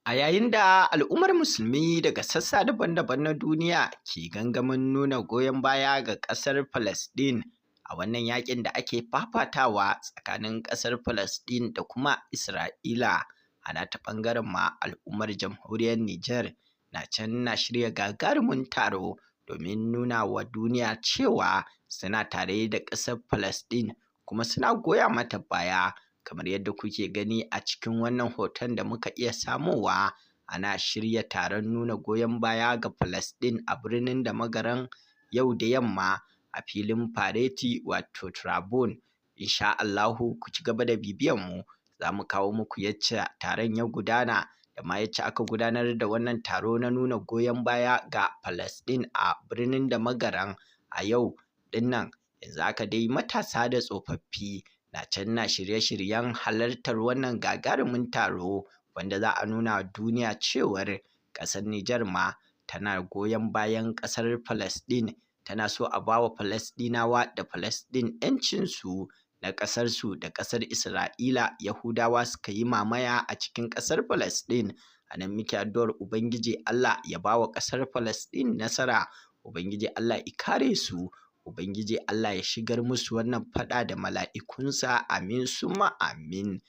A yayin da al'ummar musulmi daga sassa daban-daban na duniya ke gangamin nuna goyon baya ga ƙasar Falasɗin a wannan yakin da ake fafatawa tsakanin ƙasar Falasɗin da kuma Isra'ila, a nata ɓangaren ma al'ummar jamhuriyar Nijar na can na shirya gagarumin taro domin nuna wa duniya cewa suna tare da ƙasar Falasɗin kuma suna goya mata baya. Kamar yadda kuke gani a cikin wannan hoton da muka iya samowa, ana shirya taron nuna goyon baya ga Falasɗin a birnin Damagaram yau da yamma a filin fareti wato Trabune. Insha Allahu ku ci gaba da bibiyan mu, za mu kawo muku yacce taron ya gudana da ma yacce aka gudanar da wannan taro na nuna goyon baya ga Falasɗin a birnin Damagaram a yau dinnan. Yanzu haka dai matasa da tsofaffi na can na shirye-shiryen halartar wannan gagarumin taro wanda za a nuna wa duniya cewar ƙasar Nijar ma tana goyon bayan ƙasar Falasɗin, tana so a bawa Falasɗinawa da Falasɗin 'yancinsu na ƙasarsu da ƙasar Isra'ila Yahudawa suka yi mamaya a cikin ƙasar Falasɗin. A nan muke addu'ar Ubangiji Allah ya bawa ƙasar Falasɗin nasara, Ubangiji Allah ya kare su, Ubangiji Allah ya shigar musu wannan faɗa da mala'ikunsa, amin summa amin.